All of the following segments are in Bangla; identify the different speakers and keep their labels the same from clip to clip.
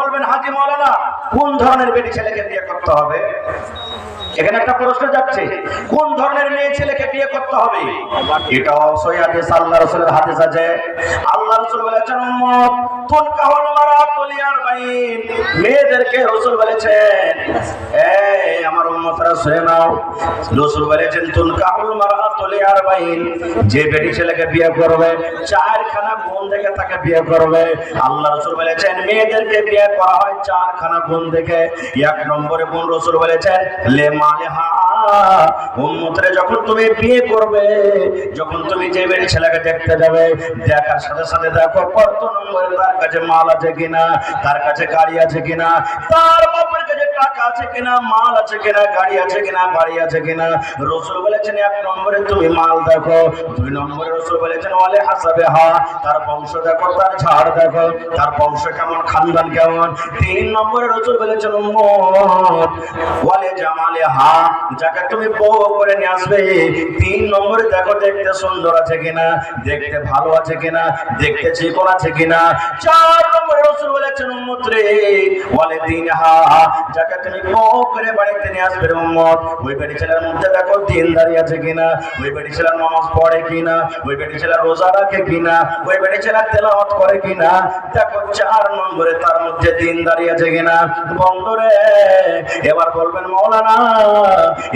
Speaker 1: বলবেন হাজি মাওলানা কোন ধরনের বেটি ছেলেকে বিয়ে করতে হবে? এখানে একটা প্রশ্ন যাচ্ছে, কোন ধরনের মেয়ে ছেলেকে বিয়ে করতে হবে? এটা অবশ্যই হাদিস, আল্লাহ রাসূলের হাদিস আছে। আল্লাহ রাসূল বলেছেন উম্মত তুনকাহুল মারাতু লিআরবাঈন, মেয়েদেরকে রাসূল বলেছেন এই আমার উম্মতরা শুনে নাও, রাসূল বলেছেন তুনকাহুল মারাতু লিআরবাঈন, যে বেটি ছেলেকে বিয়ে করবে চারখানা গুণ দেখে তাকে বিয়ে করবে। আল্লাহ রাসূল বলেছেন মেয়েদেরকে বিয়ে করা হয় চারখানা গুণ দেখে। এক নম্বরে গুণ রাসূল বলেছেন উম্মতরে যখন তুমি বিয়ে করবে, যখন তুমি যে বেটি ছেলেকে দেখতে যাবে, দেখার সাথে সাথে দেখো কত নম্বরে তার কাছে মাল আছে কিনা, তার কাছে গাড়ি আছে কিনা, তার বাপের কাছে টাকা আছে কিনা, মাল আছে কিনা, গাড়ি আছে কিনা, বাড়ি আছে কিনা। রাসূল বলেছেন এক নম্বরে তুমি মাল দেখো। দুই নম্বরে রাসূল বলেছেন ওয়ালে হাসাবেহা, তার বংশ দেখো, তার ঝাড় দেখো, তার বংশ কেমন, খানদান কেমন। তিন নম্বরে রাসূল বলেছেন উম্মত ওয়ালে জামালেহা, যাকে তুমি বউ করে নিয়ে আসবে, তিন নম্বরে দেখো দেখতে সুন্দর আছে কিনা, দেখতে ভালো আছে কিনা, দেখতে চিকন আছে কিনা। চার নম্বরে রাসূল বলেছেন উম্মত রে ওয়ালে দীনহা, যাকে তুমি বউ করে বাড়িতে নিয়ে আসবে উম্মত, ওই বেটি ছেলের মধ্যে দেখো দিনদারি আছে কিনা, ওই বেটি ছেলে নামাজ পড়ে কিনা, ওই বেটি ছেলে রোজা রাখে কিনা, ওই বেটি ছেলে তেলাওয়াত করে কিনা। দেখো চার নম্বরে তার মধ্যে দিনদারি আছে কিনা। বন্ধুরে এবার বলবেন মাওলানা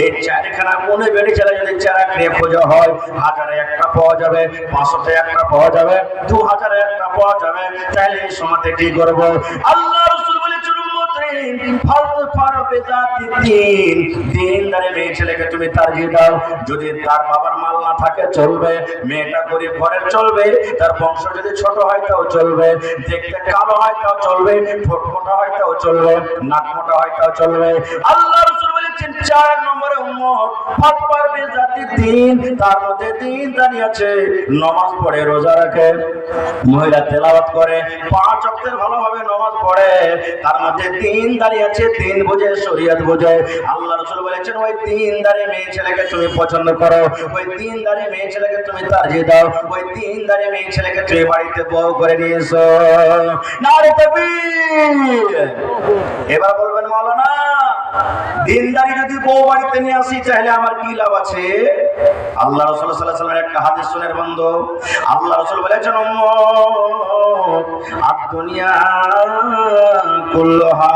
Speaker 1: এই চারখানা গুণে বেটি ছেলে যদি চাকরি খোঁজা হয়, 1000-এ একটা পাওয়া যাবে, 500-তে একটা পাওয়া যাবে, 2000-এ একটা পাওয়া যাবে, তাহলে এই সময়তে কি করব? আল্লাহ রাসূল বলেছেন দিনদারি মেয়ে ছেলেকে তুমি তারজিহ দাও। যদি তার বাবার মাল না থাকে চলবে, মেয়েটা গরিব ঘরের চলবে, তার বংশ যদি ছোট হয় তাও চলবে, দেখতে কালো হয় তাও চলবে, ঠোঁট মোটা হয় তাও চলবে, নাক মোটা হয় তাও চলবে। আল্লাহ রাসূল বলেছেন 4 নম্বরে উম্মত হক পারবে জাতি দিন, তার মধ্যে দিনদারি আছে, নামাজ পড়ে, রোজা রাখে, মহিলা তেলাওয়াত করে, 5 ওয়াক্তের ভালোভাবে নামাজ পড়ে, তার মধ্যে দিনদারি আছে, দিন বোঝে, শরীয়ত বোঝে। আল্লাহ রাসূল বলেছেন ওই দিনদারি মেয়ে ছেলেকে তুমি পছন্দ করো, ওই দিনদারি মেয়ে ছেলেকে তুমি তারজিহ দাও, ওই দিনদারি মেয়ে ছেলেকে তুমি বাড়িতে বউ করে নিয়ে এসো। নারে তাকবীর। এবার বলবেন মাওলানা দিনদারি যদি বউ বাড়িতে নিয়ে আসি তাহলে আমার কি লাভ আছে? আল্লাহ রাসূল সাল্লাল্লাহু আলাইহি ওয়াসাল্লামের একটা হাদিস শুনের বন্ধু, আল্লাহ রাসূল বলেছেন উম্মত আদ-দুনিয়া কুল্লুহা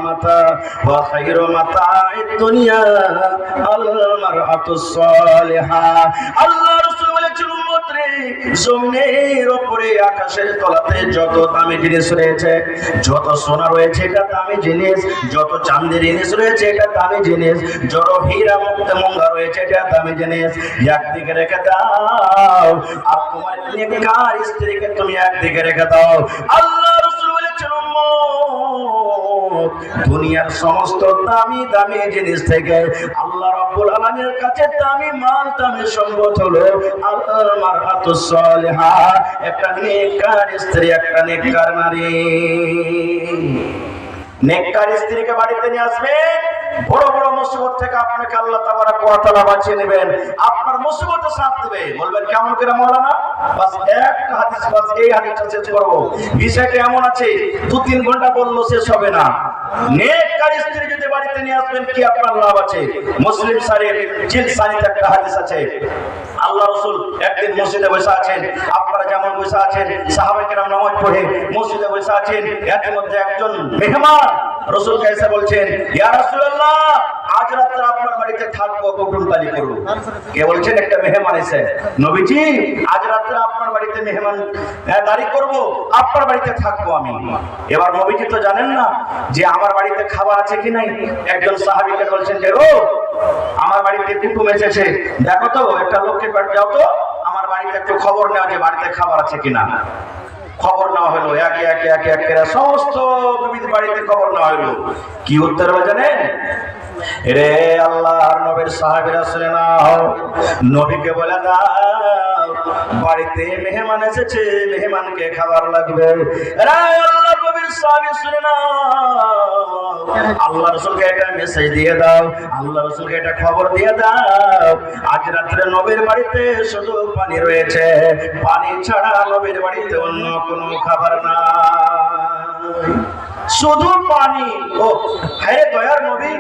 Speaker 1: মাতা ওয়া খায়রু মাতা'id দুনিয়া আল মারআতুস সালিহা। আল্লাহ রাসূল বলেছেন উম্মত রে জমিনের উপরে আকাশের তলাতে যত দামি জিনিস রয়েছে, যত সোনা রয়েছে এটা দামি জিনিস, যত চাঁদের জিনিস রয়েছে এটা দামি জিনিস, যত হীরা মুক্তা মঙ্গা রয়েছে এটা দামি জিনিস, একদিকে রেখে দাও আর তোমার নেককার স্ত্রীকে তুমি একদিকে রেখে দাও। আল্লাহ রাসূল বলেছেন উম্মত দুনিয়ার সমস্ত দামি দামি জিনিস থেকে আল্লাহ রাব্বুল আলামিনের কাছে দামি মাল, দামি সম্পদ হলো আল মারআতুস সালিহা, একটা নেককার স্ত্রী, একটা নেককার নারী। নেককার স্ত্রীকে বাড়িতে নিয়ে আসবেন, বড় বড় মুসিবত থেকে আপনাকে আল্লাহ তাবারাক ওয়া তাআলা বাঁচিয়ে নেবেন, আপনার মুসিবতে সাথ দেবে। বলবেন কেমন করে মাওলানা? বাস একটা হাদিস, বাস এই হাদিসটা শেষ করব। বিষয়টা এমন আছে 2-3 ঘন্টা বললো শেষ হবে না। নেককার স্ত্রী যদি বাড়িতে নিয়ে আসবেন কি আপনার লাভ আছে? মুসলিম শরীফ জিলদ সানিতে একটা হাদিস আছে। আল্লাহ রাসূল একদিন মসজিদে বসে আছেন, আপনারা যেমন বসে আছেন, সাহাবায়ে কেরাম নামাজ পড়ে মসজিদে বসে আছেন, এর মধ্যে একজন মেহমান রাসূলকে এসে বলছেন ইয়া রাসূলুল্লাহ আজ রাতে আপনার বাড়িতে থাকবো, কুটুমতালি করব। কে বলছেন? একটা মেহমান এসে, নবীজি আজ রাতে আপনার বাড়িতে মেহমান দাঁড়ি করব, আপনার বাড়িতে থাকবো আমি। এবার নবীজি তো জানেন না যে আমার বাড়িতে খাবার আছে কি নাই। একজন সাহাবীকে বলছেন যে ও আমার বাড়িতে কুটুম এসেছে, দেখো তো একটা লোককে যাও তো আমার বাড়িতে একটু খবর নেওয়া যে বাড়িতে খাবার আছে কিনা। খবর নেওয়া হলো, একে একে একে একে সমস্ত বিবিধ বাড়িতে খবর নেওয়া হলো। কি উত্তর হবে জানেন? রে আল্লাহর নবীর সাহাবীরা শুনে নাও, নবীকে বলে দাও বাড়িতে মেহমান এসেছে, মেহমানকে খাবার লাগবে। রে আল্লাহর নবীর সাহাবী শুনে নাও, আল্লাহ রাসূলকে এটা মেসেজ দিয়ে দাও, আল্লাহ রাসূলকে এটা খবর দিয়ে দাও আজ রাতে নবীর বাড়িতে শুধু পানি রয়েছে, পানি ছাড়া নবীর বাড়িতে অন্য কোনো খাবার নাই। শুধু পানি। ও হায় দয়ার নবী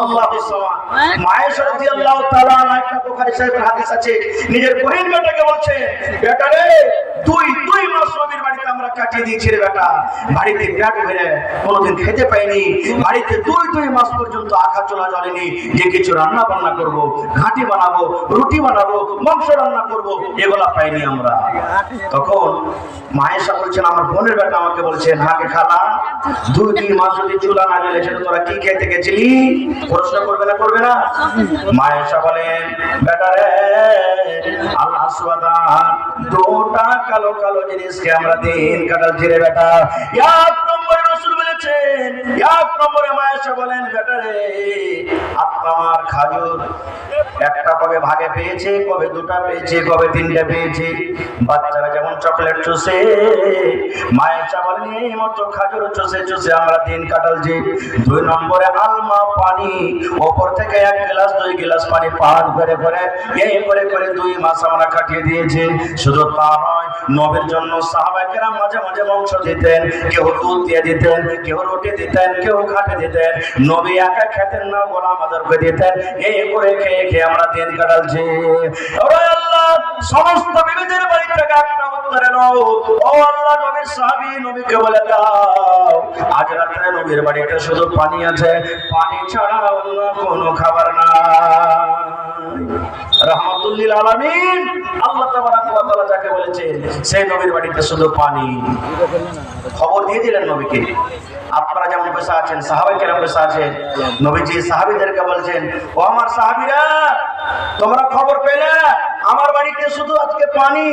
Speaker 1: আল্লাহুস সামাদ। মায়েশা রাদিয়াল্লাহু তাআলা আনহা, একটা বুখারী শরীফের হাদিস আছে, নিজের বহিন বেটাকে বলছে, বেটা রে দুই মাস নবীর বাড়িতে আমরা কাটিয়ে দিয়েছি রে বেটা, বাড়িতে পেট ভরে কোনোদিন খেতে পাইনি, বাড়িতে দুই মাস পর্যন্ত আখা চলা জ্বলেনি, যে কিছু রান্না বান্না করব, ঘাটি বানাবো, রুটি বানাবো, মাংস রান্না করব, এগুলা পাইনি আমরা। তখন মায়েশা বলছেন, আমার বোনের বেটা আমাকে বলছেন, হাকে খালা দুই মাস যদি চুলা না জ্বলে সেটা তোরা কি খেতে গেছিলি? প্রশ্ন করবে না? মায়েশা বলেন, বেটা রে আল্লাহ সুবহান দুটা কালো কালো জিনিসকে আমরা দিন কাটাচ্ছি রে বেটা। এক নম্বরে রাসূল বলেছেন, এক নম্বরে মায়েশা বলেন, বেটা রে আপনার খাজুর একটা কবে ভাগে পেয়েছে, কবে দুটা পেয়েছে, কবে তিনটা পেয়েছে। বাচ্চারা যেমন চকলেট চুষে, মায়েশা বলেন এই মতো খাজুর চুষে আমরা দিন কাটালছি। দুই নম্বরে আলমা পানি, ওপর থেকে 1 গ্লাস 2 গ্লাস পানি পান করে এই করে 2 মাস আমরা কাটিয়ে দিয়েছি। শুধু তা নয়, নবীর জন্য সাহাবায়ে কেরাম মাঝে মাঝে মাংস দিতেন, কেউ দুধ দিয়ে দিতেন, কেউ রুটি দিতেন, কেউ ঘাটে দিতেন। নবী একা খেতেন না, গোলাম আদর করে দিতেন। এই করে খেয়ে আমরা দিন কাটালছি। ওরে আল্লাহ, সমস্ত বিবিদের বাড়ি থেকে একটা উত্তরে নাও, ও আল্লাহ নবীর সাহাবী, নবীকে বলে দাও আজ রাতে নবীর বাড়িতে শুধু পানি আছে, পানি ছাড়া অন্য কোনো খাবার নাই। রাহমাতুল লিল আলামিন আল্লাহ তাবারাক ওয়া তাআলা যাকে বলেছেন, সেই নবীর বাড়িতে শুধু পানি। খবর দিয়ে দিলেন নবীকে। আপনারা যেমন বসে আছেন, সাহাবায়ে কেরাম বসে আছেন, নবীজি সাহাবীদেরকে বলছেন, ও আমার সাহাবীরা তোমরা খবর পেলে আমার বাড়িতে শুধু আজকে পানি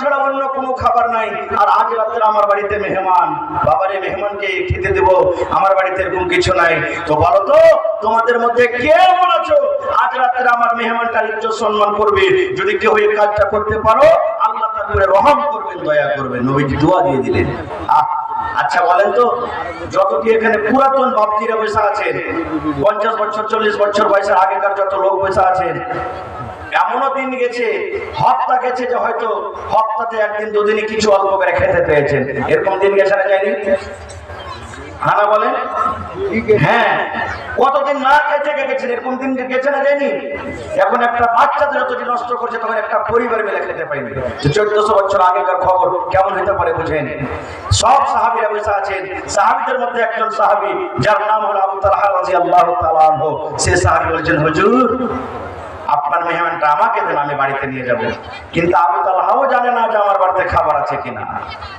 Speaker 1: ছাড়া অন্য কোনো খাবার নাই। আর আজ রাতে আমার বাড়িতে মেহমান, বাবারে মেহমানকে খেতে দেব, আমার বাড়িতে এরকম কিছু নাই। তো বলো তো তোমাদের মধ্যে কে এমন আছো আজ রাতে আমার মেহমানটার ইজ্জত সম্মান করবে? যদি কেউ এই কাজটা করতে পারো, আল্লাহ তার উপরে রহম করবেন, দয়া করবেন। নবীজি দোয়া দিয়ে দিলেন। আচ্ছা বলেন তো, যতটি এখানে পুরাতন বাপজিরা বসে আছেন, 50 বছর 40 বছর বয়সের আগেকার যত লোক বসে আছেন, এমনও দিন গেছে, হপ্তা গেছে যে হয়তো হপ্তাতে একদিন দুদিনই কিছু অল্প করে খেতে পেয়েছেন, এরকম দিন গেছে না যায়নি? হানা বলেন হ্যাঁ, কতদিন না খেতে গেছেন, এরকম দিন গেছে না যায়নি? এখন একটা বাচ্চাতে যতদিন নষ্ট করছে, তখন একটা পরিবার মিলে খেতে পাইনি। 1400 বছর আগেকার খবর কেমন হতে পারে বুঝেন? সব সাহাবীরা বসে আছেন, সাহাবীদের মধ্যে একজন সাহাবী যার নাম হলো আবু তালহা রাদিয়াল্লাহু তাআলা আনহু। সে সাহাবী বলছেন, হুজুর আপনার মেহমানটা আমাকে দেন, আমি বাড়িতে নিয়ে যাব। কিন্তু আবু তালহাও জানে না যে আমার বাড়িতে খাবার আছে কিনা।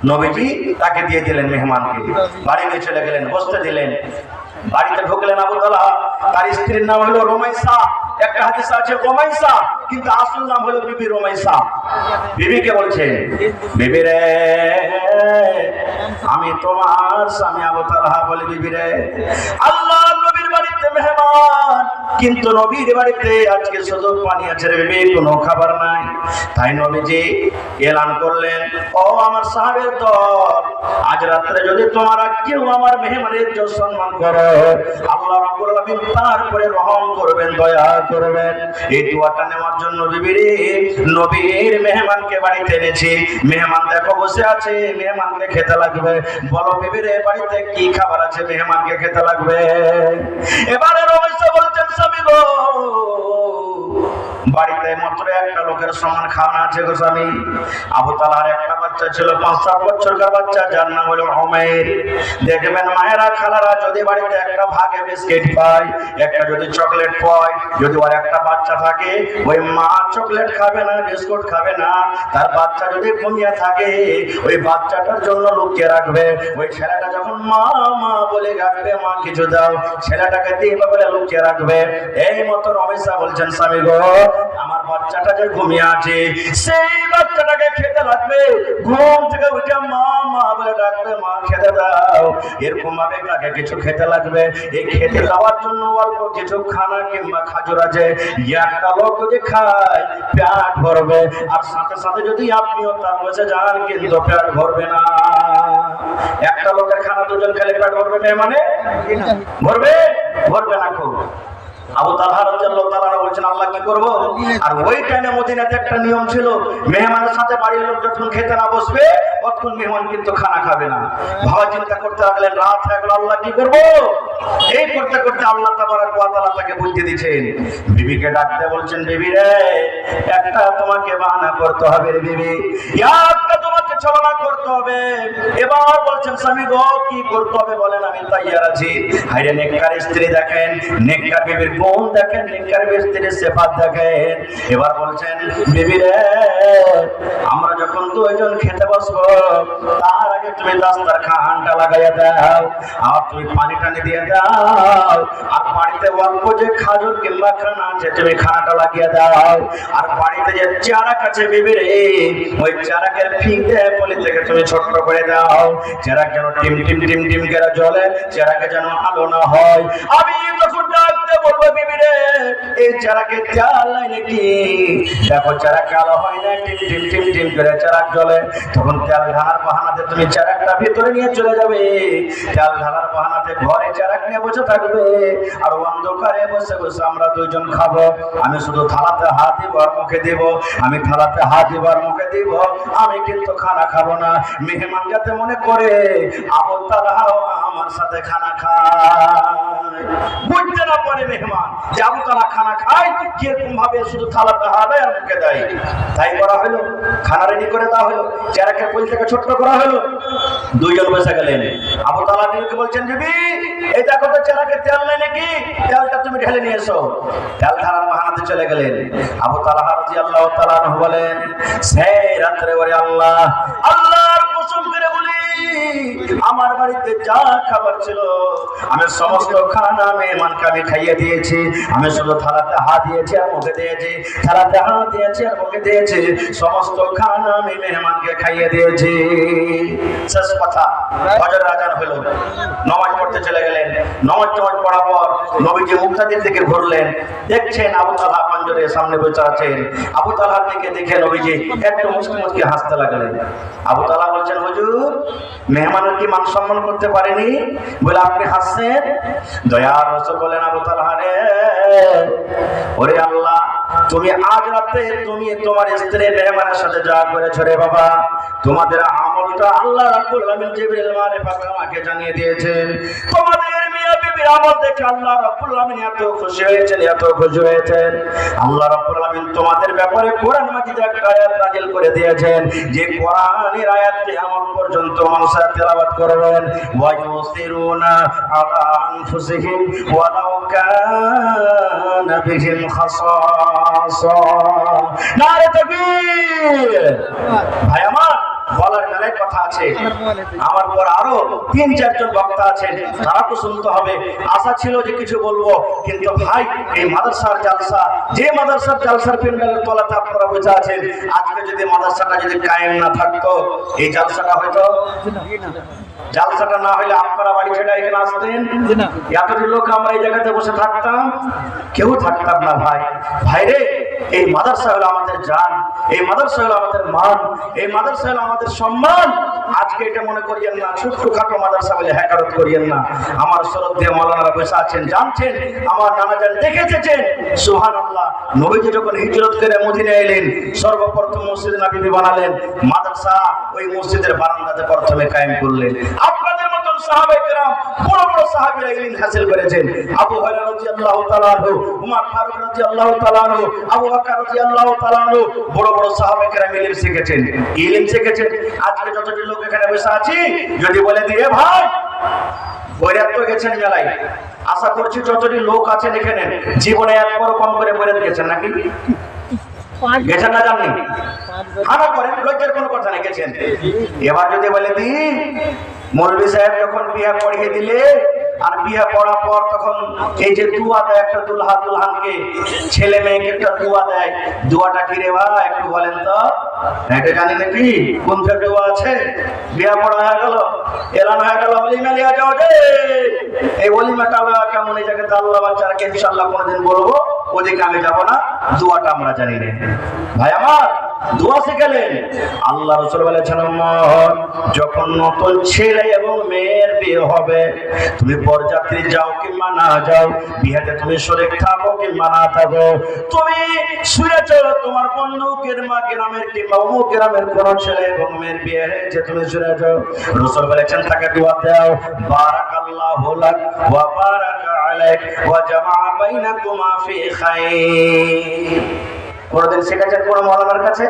Speaker 1: নবীজি তাকে দিয়ে দিলেন মেহমানকে, বাড়ি নিয়ে চলে গেলেন, বসতে দিলেন। বাড়িতে ঢুকলেন আবু তালহা, তার স্ত্রীর নাম হলো রুমাইসা। একটা হাদিস আছে রুমাইসা, কিন্তু আসল নাম হলো বিবি রুমাইসা। বিবিকে বলছেন, বিবি রে আমি তোমার স্বামী আবু তালহা। বলে, বিবি রে আল্লাহ নবীর বাড়িতে মেহমান, কিন্তু নবীর বাড়িতে আজকে শুধু পানি আছে রে বিবি, কোনো খাবার নাই। তাই নবীজি এলান করলেন, ও আমার সাহাবের দল, আজ রাত্রে যদি তোমরা কেউ আমার মেহমানের ইজ্জত সম্মান করো, আল্লাহ রাব্বুল আলামিন তার উপরে রহম করবেন, দয়া করবেন। এই দোয়াটা নেওয়ার জন্য বিবিরে নবীর মেহমানকে বাড়িতে এনেছি। মেহমান দেখো বসে আছে, মেহমানকে খেতে লাগবে। বলো বিবিরে বাড়িতে কি খাবার আছে, মেহমানকে খেতে লাগবে। এবারে রমেশা বলছেন, স্বামী গো বাড়িতে মাত্র একটা লোকের সমান খাওয়া আছে গো স্বামী। আবু তালহার একটা বাচ্চা ছিল, 5-7 বছরকার বাচ্চা, যার নাম হলো উমাইর। দেখবেন মায়েরা খালারা যদি বাড়িতে একটা ভাগে বিস্কিট পায়, একটা যদি চকলেট পায়, যদি ওর একটা বাচ্চা থাকে, ওই মা চকলেট খাবে না, বিস্কুট খাবে না, তার বাচ্চা যদি ঘুমিয়ে থাকে, ওই বাচ্চাটার জন্য লুকিয়ে রাখবে। ওই ছেলেটা যখন মা মা বলে ডাকবে, মা কিছু দাও, ছেলেটাকে দিয়ে বলে লুকিয়ে রাখবে। এই মতো রমেশা বলছেন, স্বামী গো আমার বাচ্চাটা যে ঘুমিয়ে আছে, সেই বাচ্চাটাকে খেতে লাগবে। ঘুম থেকে উঠে মা মা বলে ডাকবে, মা খেতে দাও। এরকম ভাবে তাকে কিছু খেতে লাগবে। এই খেতে দেওয়ার জন্য অল্প কিছু খানা কিংবা খাজুর আছে, একটা লোক যদি খায় পেট ভরবে, আর সাথে সাথে যদি আপনিও তার বসে যান, কিন্তু পেট ভরবে না। একটা লোকের খানা দুজন খেলে পেট ভরবে না, মানে ভরবে না খুব। আবু তালহা রাদিয়াল্লাহু তাআলা বলছেন আল্লাহ কি করব। আর ওই টাইমে মদিনাতে একটা নিয়ম ছিল, মেহমানের সাথে বাড়ির লোক যখন খেতে না বসবে তখন মেহমান কিন্তু খানা খাবে না। ভাবা চিন্তা করতে লাগলেন, রাত হয়ে গেল, আল্লাহ কি করব। এই করতে করতে আল্লাহ তাবারক ওয়া তাআলা তাকে বুদ্ধি দিয়েছেন। বিবিকে ডাকতে বলছেন, বিবি রে, একটা তোমাকে বাহানা করতে হবে রে বিবি, একটা তোমাকে ছলনা করতে হবে। এবার বলছেন, স্বামী গো কি করতে হবে বলেন, আমি তৈয়ার আছি। হায়রে নেককার স্ত্রী দেখেন, নেককার বিবির গুণ দেখেন, নেককার স্ত্রীর সিফাত দেখেন। এবার বলছেন, বিবি রে, আমরা যখন দুইজন খেতে বসবো তার আগে তুমি দাস্তারখানটা লাগাইয়া দাও, আর তুমি পানি টানি দিয়ে দাও, আর বাড়িতে অল্প যে খাজুর কিংবা খানা আছে তুমি খানাটা লাগিয়ে দাও। আর বাড়িতে যে চারাক আছে বিবি রে, ওই চারাকের ফিতে পলি থেকে তুমি ছোট্ট করে দাও, চারাক যেন টিম টিম টিম টিম করে জ্বলে, চারাকে যেন আলো না হয়। আমি যখন ডাকতে বলবো, বিবি রে, এই চারাকে তেল নাই নাকি, দেখো চারাকে আলো হয় না, টিম টিম টিম টিম করে চারাক জ্বলে, তখন তেল ঢালার বাহানাতে তুমি চারাকটা ভিতরে নিয়ে চলে যাবে। তেল ঢালার বাহানাতে ঘরে চারাক নিয়ে বসে থাকবে, আর অন্ধকারে বসে বসে আমরা দুইজন খাবো। আমি শুধু থালাতে হাত দিব আর মুখে দিব, আমি থালাতে হাত দিব আর মুখে দিব, আমি কিন্তু খানা খাবো না। মেহমান যাতে মনে করে আবু তালহাও আমার সাথে খানা খায়, বুঝতে না পারে মেহমান যে আবু তালহা খানা খায় কিরকম ভাবে, শুধু থালাতে হাত দেয় আর মুখে দেয়। তাই করা হলো, খানা রেডি করে দেওয়া হলো, চেরাকের পুল থেকে ছোট্ট করা হলো। দুইজন বসে গেলেন। আবু তালহা বিবিকে বলছেন, বিবি এই দেখো তো চেরাকে তেল নেই নাকি, তেলটা তুমি ঢেলে নিয়ে এসো। তেল ঢালার বাহানাতে চলে গেলেন। আবু তালহা রাদিয়াল্লাহু তাআলা আনহু বলেন, সেই রাত্রে ওরে আল্লাহ, আল্লাহর কসম করে বলি, আমার বাড়িতে যা খাবার ছিল আমি সমস্ত খানা মেহমানকে আমি খাইয়ে দিয়েছি। আমি শুধু থালাতে হাত দিয়েছি আর মুখে দিয়েছি, থালাতে হাত দিয়েছি আর মুখে দিয়েছি, সমস্ত খানা আমি মেহমানকে খাইয়ে দিয়েছি। শেষ কথা, ফজরের আযান হলো, নামাজ পড়তে চলে গেলেন। নামাজ পড়ার পর নবীজি মুক্তাদির দিকে ঘুরলেন, দেখছেন আবু তালহা পাঞ্জরের সামনে বসে আছেন। আবু তালহার দিকে দেখে নবীজি একটু মুচকি মুচকি হাসতে লাগলেন। আবু তালহা বলছেন, হুজুর মেহমানের কি মান সম্মান করতে পারেনি বলে আপনি হাসছেন? দয়ার রাসূল বলেন, আবু তালহা রে, ওরে আল্লাহ, তুমি আজ রাতে তুমি তোমার স্ত্রী মেহমানের সাথে যা করেছো রে বাবা, তোমাদের আমলটা আল্লাহ রাব্বুল আলামিন জিবরিল মারিফাত আমাকে জানিয়ে দিয়েছেন। তোমাদের মিয়া বিবির আমল দেখে আল্লাহ রাব্বুল আলামিন এত খুশি হয়েছেন, এত খুশি হয়েছেন। আল্লাহ রাব্বুল আলামিন তোমাদের ব্যাপারে কোরআন মাজিদে একটা আয়াত নাযিল করে দিয়েছেন, যে কোরআনের আয়াত কিয়ামত পর্যন্ত মানুষ তেলাওয়াত করবেন। ওয়া ইউসিরুনা আলা আনফুসিহিম ওয়ালাউ কানা বিহিম খাসাসা। নারে তাকবীর। ভাই আমার, বলার মেলায় কথা আছে, আমার পর আরো ৩-৪ জন বক্তা আছেন, তারা তো শুনতে হবে। আশা ছিল যে কিছু বলবো, কিন্তু ভাই এই মাদ্রাসার জালসা, যে মাদ্রাসার জালসার প্যান্ডেলের তলাতে আপনারা বসে আছেন, আজকে যদি মাদ্রাসাটা যদি কায়েম না থাকতো, এই জালসাটা হয়তো, জালসাটা না হলে আপনারা বাড়ি ছেড়ে এখানে আসতেন, এতটি লোক আমরা এই জায়গাতে বসে থাকতাম, কেউ থাকতাম না। ভাই ভাইরে, এই মাদ্রাসা হলো আমাদের জান, এই মাদ্রাসা হলো আমাদের মান, এই মাদ্রাসা হলো আমাদের সম্মান। আজকে এটা মনে করিয়েন না ছোট্টখাটো মাদ্রাসা বলে হ্যাকারত করিয়েন না। আমার শ্রদ্ধেয় মাওলানারা বসে আছেন, জানছেন, আমার নানা জান দেখেছেন। সুবহানাল্লাহ, নবীজি যখন হিজরত করে মদিনায় এলেন, সর্বপ্রথম মসজিদ নববী বানালেন, মাদ্রাসা ওই মসজিদের বারান্দাতে প্রথমে কায়েম করলেন। আপনাদের মতন সাহাবায়ে কেরাম, বড় বড় সাহাবীরা ইলম হাসিল করেছেন। আবু হুরায়রা রাদিয়াল্লাহু তাআলা আনহু, উমর ফারুক রাদিয়াল্লাহু তাআলা আনহু, আবু বকর রাদিয়াল্লাহু তাআলা আনহু, বড় বড় সাহাবায়ে কেরাম ইলম শিখেছেন, ইলম শিখেছেন। আজকে যতটি লোক এখানে বসে আছি, যদি বলে দিয়ে ভাই বৈরাত তো গেছেন মেলায়, আশা করছি যতটি লোক আছেন এখানে জীবনে একবার কম করে বৈরাত গেছেন নাকি? গেছেন না? জাননি হানা করেন, লজ্জার কোনো কথা নেই, গেছেন। এবার যদি বলে দি মৌলভী সাহেব যখন বিয়ে পড়িয়ে দিলে, আর বিয়ে পড়ার পর তখন এই যে দুয়া দেয় একটা দুলহা দুলহানকে, ছেলে মেয়েকে একটা দুয়া দেয়, দুয়াটা কি রে ভাই একটু বলেন তো? এটা জানি নাকি কোন দুয়া আছে? বিয়ে পড়া হয়ে গেল, এলান হয়ে গেল, অলিমা নিয়ে যাও রে। এই অলিমাটা কেমন, এই জায়গাতে আল্লাহ বাচ্চারাকে ইনশাআল্লাহ কোনোদিন বলবো, ওদিকে আমি যাবো না, দুয়াটা আমরা জানি না। ভাই আমার, দোয়া শিখালেন। আল্লাহ রাসূল বলেছেন, যখন নতুন ছেলে এবং মেয়ের বিয়ে হবে, তুমি বরযাত্রী যাও কিংবা না যাও, বিয়েতে তুমি শরীক থাকো কিংবা না থাকো, তুমি শুয়েছ তোমার বন্ধুকের মা গ্রামের কিংবা অমুক গ্রামের কোন ছেলে এবং মেয়ের বিয়ে হয়েছে, তুমি শুয়ে যাও। রাসূল বলেছেন তাকে দোয়া দাও, বারাকাল্লাহু লাক ওয়া বারাকা আলাইক ওয়া জামা বাইনাকুমা ফি খায়র। কোনদিন শিখেছেন কোন মাওলানার কাছে?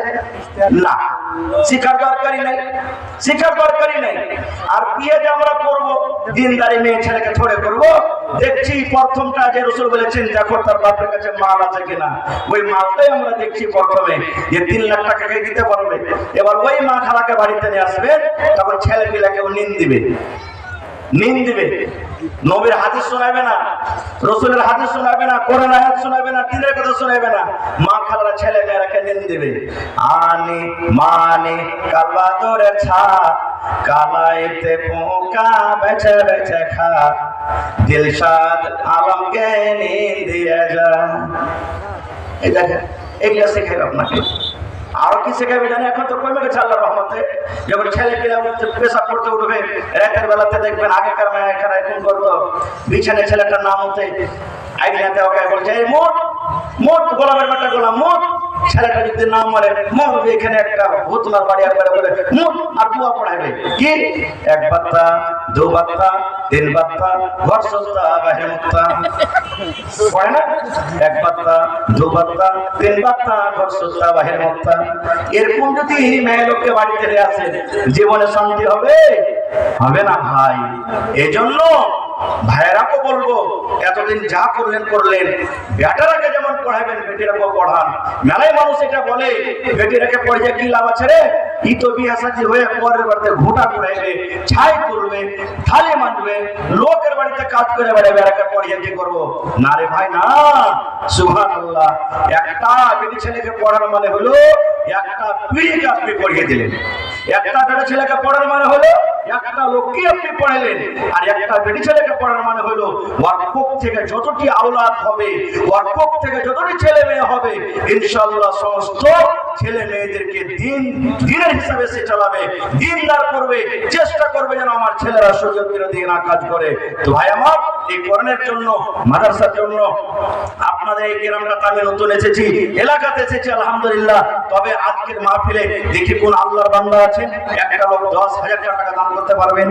Speaker 1: না, শিখার দরকারই নাই, শিখার দরকারই নাই। আর বিয়ে যে আমরা করবো দিনদারি মেয়ে ছেলেকে ধরে করবো, দেখছি প্রথমটা যে রাসূল বলেছেন দেখো তার বাপের কাছে মাল আছে কিনা, ওই মালটাই আমরা দেখছি প্রথমে যে 3 লাখ টাকাকে দিতে পারবে। এবার ওই মা খালাকে বাড়িতে নিয়ে আসবে, তখন ছেলে পিলাকে ও নিন দিবে, নিন দিবে। নবীর হাদিস শোনাবে না, রাসূলের হাদিস শোনাবে না, কোরআন আয়াত শোনাবে না, দিনের কথা শোনাবে না। মা খালারা ছেলে মেয়েরাকে নিন দিবে। আনি মানি কালবা দরে ছা, কালাইতে পোকা বেছে বেছে খা, দিলশাদ আলমকে নিন দিয়ে যা। এই দেখেন, এগুলো শেখাবে আপনাকে। আর কি শেখাবে জানি? এখন তো কমে গেছে আল্লাহর রহমতে। যখন ছেলে পেলে পেশাব করতে উঠবে, রাতের বেলাতে দেখবেন আগেকার মেয়েরা এরকম করতো, বিছানে ছেলেটার নাম হতে আইডিয়াতে ওকে বলছে এই মোট মোট গোলামের বেটা গোলাম মোট, ছেলেটা যদি নাম মারে মোট, এখানে একটা ভূতলার বাড়ি আর বাড়ি বলে মোট, আর দোয়া পড়াবে কি 1 বাত্তা 2 বাত্তা 3 বাত্তা ঘর সস্তা বাহির মুক্তা, পড়ে না? 1 বাত্তা 2 বাত্তা 3 বাত্তা ঘর সস্তা বাহির মুক্তা। এরকম যদি মেয়ে লোককে বাড়িতে নিয়ে আসে, জীবনে শান্তি হবে? হবে না ভাই। এজন্য ভাইয়েরাকে বলবো, এতদিন যা করলেন করলেন, বেটারাকে যেমন পড়াবেন বেটিরাকেও পড়ান। মেলায় মানুষ এটা বলে বেটিরাকে পড়িয়ে কি লাভ আছে রে, ই তো বিয়া শাদী হয়ে পরের বাড়িতে ঘুটা ঘুরাইবে, ছাই করবে, থালি মানবে, লোকের বাড়িতে কাজ করে বেড়াবে, বেটাকে পড়িয়ে কি করবো? না রে ভাই না, সুবহানাল্লাহ। একটা বেটি ছেলেকে পড়ানো মানে হলো একটা পিড়িকে আপনি পড়িয়ে দিলেন, একটা বেটা ছেলেকে পড়ানো মানে হলো একটা লোককে আপনি পড়ালেন। আর একটা বেটি ছেলেকে পড়ানো মানে হলো ওর কোখ থেকে যতটি আওলাদ হবে, ওর কোখ থেকে যতটি ছেলে মেয়ে হবে, ইনশাআল্লাহ সমস্ত ছেলে মেয়েদেরকে দিনের হিসাবে সে চালাবে, দিনদার করবে, চেষ্টা করবে যেন আমার ছেলেরা শরীয়ত বিরোধী না কাজ করে। তো ভাই আমার, এই কোরআনের জন্য, মাদ্রাসার জন্য আপনাদের এই গ্রামটাতে আমি নতুন এসেছি, এলাকাতে এসেছি আলহামদুলিল্লাহ। তবে আজকের মাহফিলে দেখি কোন আল্লাহর বান্দা আছেন, একটা লোক 10,000 টাকা দান করতে পারবেন?